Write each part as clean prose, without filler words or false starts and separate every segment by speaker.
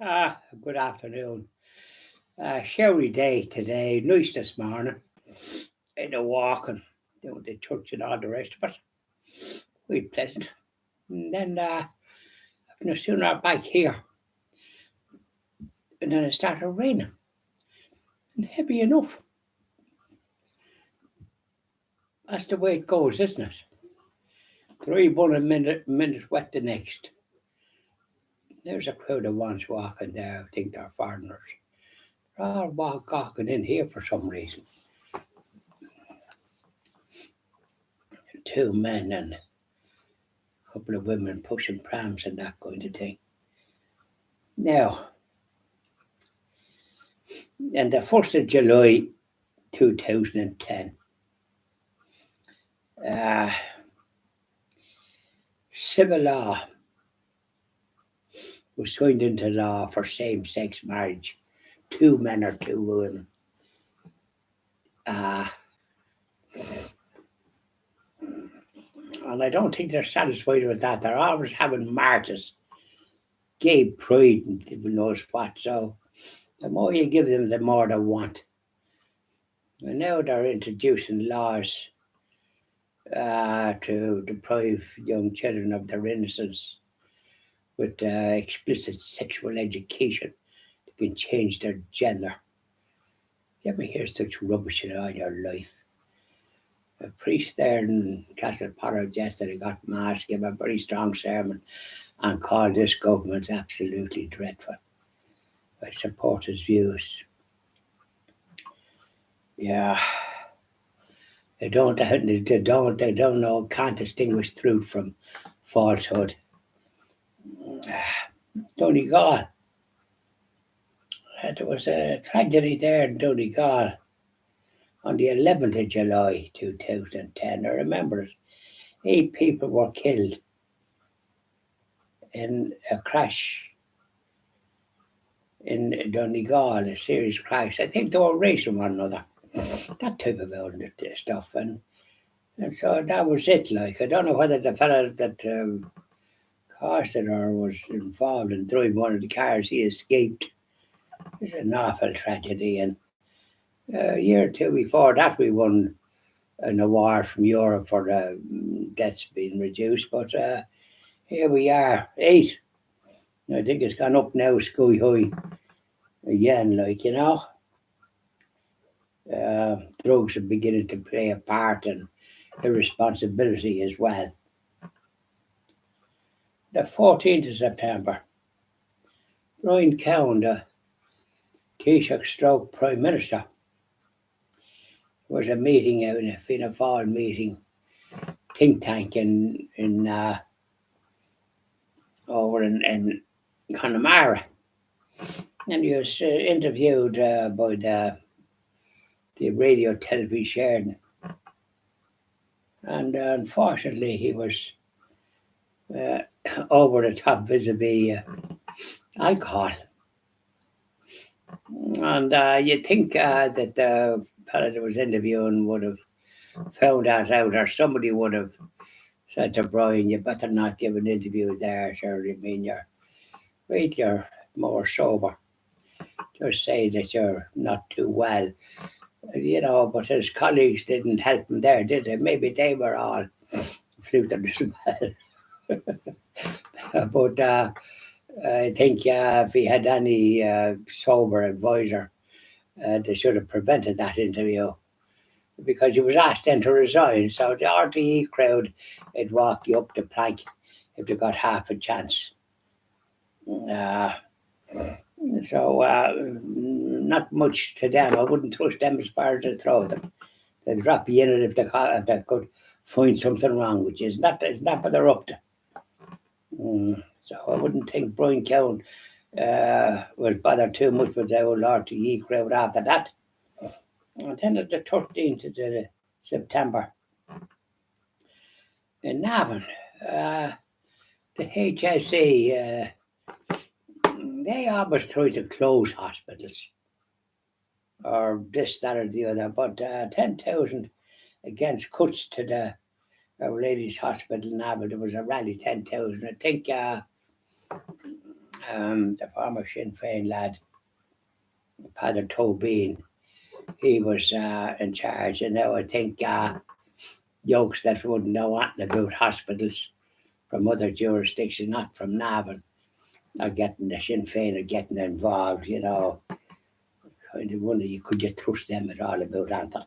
Speaker 1: Good afternoon. Showery day today, nice this morning. In the walking, doing the church and all the rest of it. Quite pleasant. And then no sooner back here, and then it started raining. And heavy enough. That's the way it goes, isn't it? Dry one minute wet the next. There's a crowd of ones walking there. I think they're foreigners. They're all walking in here for some reason. Two men and a couple of women pushing prams and that kind of thing. Now, on the 1st of July 2010, civil law was signed into law for same-sex marriage, 2 men or 2 women. And I don't think they're satisfied with that. They're always having marches, gay pride and people knows what. So the more you give them, the more they want. And now they're introducing laws to deprive young children of their innocence with explicit sexual education. They can change their gender. You ever hear such rubbish in all your life? A priest there in Castle Porridge yesterday got mass, gave a very strong sermon and called this government absolutely dreadful. I support his views. Yeah. They don't know, can't distinguish truth from falsehood. Donegal. There was a tragedy there in Donegal on the 11th of July 2010. I remember it. 8 people were killed in a crash in Donegal, a serious crash. I think they were racing one another. That type of stuff. And so that was it. Like, I don't know whether the fella that caused it or was involved in driving one of the cars, he escaped. It's an awful tragedy. And a year or two before that, we won an award from Europe for deaths being reduced. But here we are, 8. I think it's gone up now, sky high again, like, you know. Drugs are beginning to play a part in irresponsibility as well. The 14th of September, Brian Cowen, the Taoiseach stroke Prime Minister, was a meeting in a Fianna Fáil meeting, think tank in over in Connemara, and he was interviewed by the radio television shared, and unfortunately he was over the top vis-a-vis alcohol. And you'd think that the fellow that was interviewing would have found that out, or somebody would have said to Brian, you better not give an interview there, Shirley. I mean, you're more sober. Just say that you're not too well. You know, but his colleagues didn't help him there, did they? Maybe they were all fluted as well. But I think if he had any sober advisor, they should have prevented that interview, because he was asked then to resign. So the RTE crowd had walked you up the plank if they got half a chance. So not much to them. I wouldn't trust them as far as to throw them. They'd drop you in it if they could find something wrong, which is not what they're up to. So I wouldn't think Brian Cowen will bother too much with the old RTE crowd after that. And then at the 13th of September in Navan, the HSE, they always try to close hospitals, or this, that, or the other. But 10,000 against cuts to the Our Lady's Hospital in Navan. There was a rally, 10,000. I think the former Sinn Féin lad, Padre Tobin, he was in charge. And now I think yokes that wouldn't know anything about hospitals from other jurisdictions, not from Navan, are getting the Sinn Féin are getting involved, you know. Kind of wonder could you trust them at all about anything.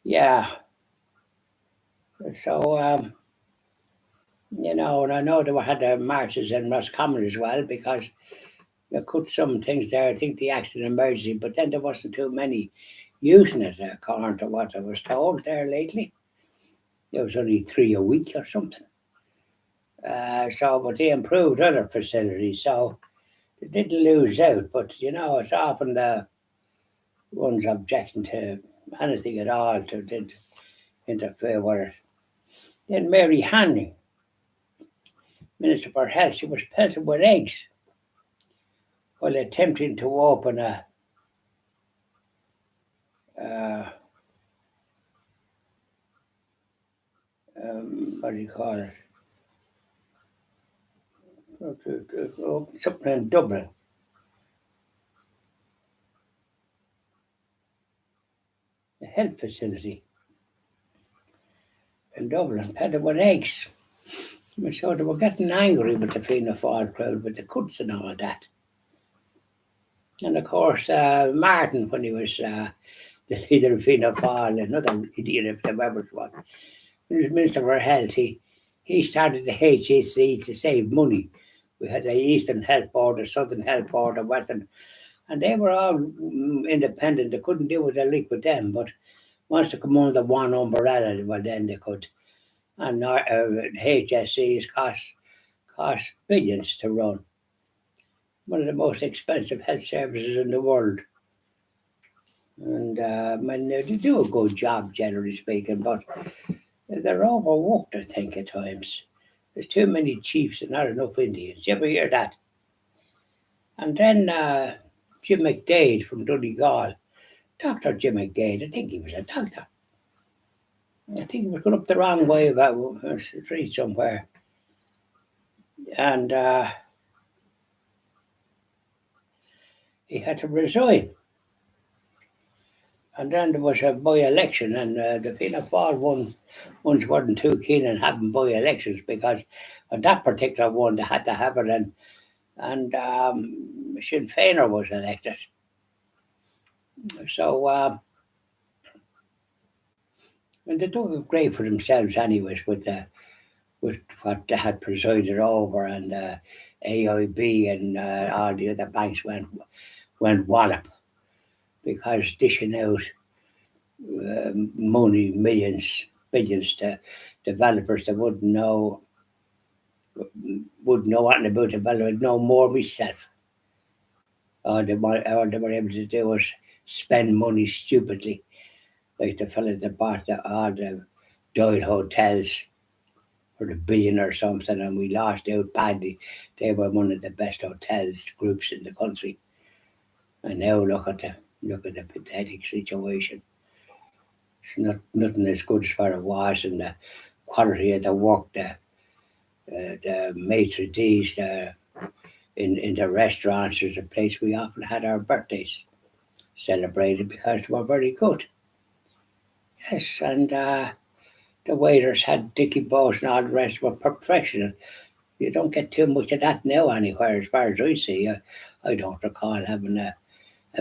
Speaker 1: Yeah. So you know, and I know they had their marches in Roscommon as well, because they cut some things there. I think the accident emergency, but then there wasn't too many using it according to what I was told there lately. There was only 3 a week or something. But they improved other facilities, so they didn't lose out. But you know, it's often the ones objecting to anything at all to interfere with it. Then Mary Harney, Minister for Health, she was pelted with eggs while attempting to open a what do you call it? Something in Dublin. A health facility in Dublin, pelted with eggs. So they were getting angry with the Fianna Fáil crowd with the cuts and all that. And of course, Martin, when he was the leader of Fianna Fáil, another idiot if there ever was, when he was Minister for Health, he started the HSE to save money. We had the Eastern Health Board, the Southern Health Board, the Western, and they were all independent. They couldn't deal with the link with them, but once they come under one umbrella, well, then they could. And HSEs cost billions to run. One of the most expensive health services in the world. And they do a good job, generally speaking, but they're overworked, I think, at times. There's too many chiefs and not enough Indians. You ever hear that? And then Jim McDaid from Donegal, Dr. Jim McDaid, I think he was a doctor. I think he was going up the wrong way about a street somewhere. And he had to resign. And then there was a by-election, and the Fianna Fáil ones weren't too keen on having by-elections, because on that particular one they had to have it, and Sinn Féiner was elected. So and they took it great for themselves anyways with what they had presided over, and AIB and all the other banks went wallop, because dishing out money, billions to developers that wouldn't know anything about development, no more myself. All they were able to do was spend money stupidly, like the fellas that bought all the Doyle hotels for $1 billion or something, and we lost out badly. They were one of the best hotels groups in the country, and now look at the pathetic situation. It's nothing as good as what it was, and the quality of the work, the maitre d's, in the restaurants. There's a place we often had our birthdays celebrated because they were very good. Yes, and the waiters had dicky bows and all the rest were professional. You don't get too much of that now anywhere, as far as I see. I don't recall having a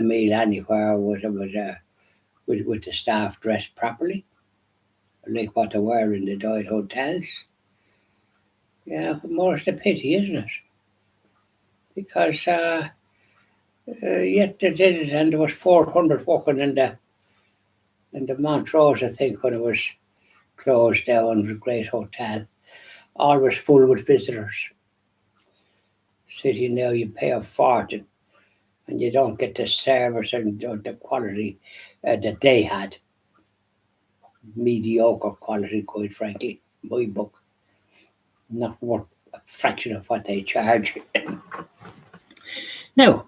Speaker 1: meal anywhere with the staff dressed properly, like what they were in the Doyle hotels. Yeah, but more's the pity, isn't it? Because yet they did it, and there was 400 working in the Montrose, I think, when it was closed down. It was a great hotel, always full with visitors. City now, you pay a fortune, and you don't get the service and the quality that they had. Mediocre quality, quite frankly, in my book. Not worth a fraction of what they charge. Now,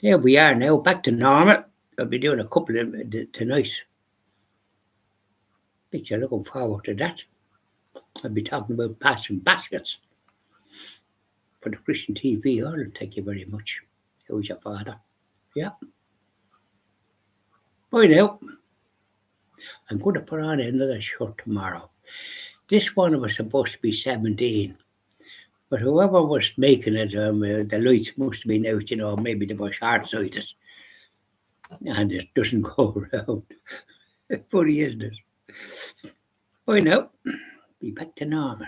Speaker 1: there we are now, back to normal. I'll be doing a couple of tonight. Bet you're looking forward to that. I'll be talking about passing baskets. for the Christian TV Ireland. Thank you very much. Who's your father? Yeah. Bye now. I'm going to put on another shirt tomorrow. This one was supposed to be 17. But whoever was making it, the lights must have been out, maybe they were short-sighted. And it doesn't go around. Funny, isn't it? Bye now. Be back to normal.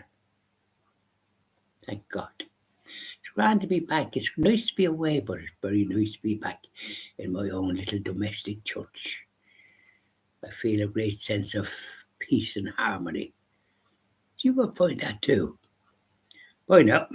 Speaker 1: Thank God. It's grand to be back. It's nice to be away, but it's very nice to be back in my own little domestic church. I feel a great sense of peace and harmony. You will find that too. Bye now.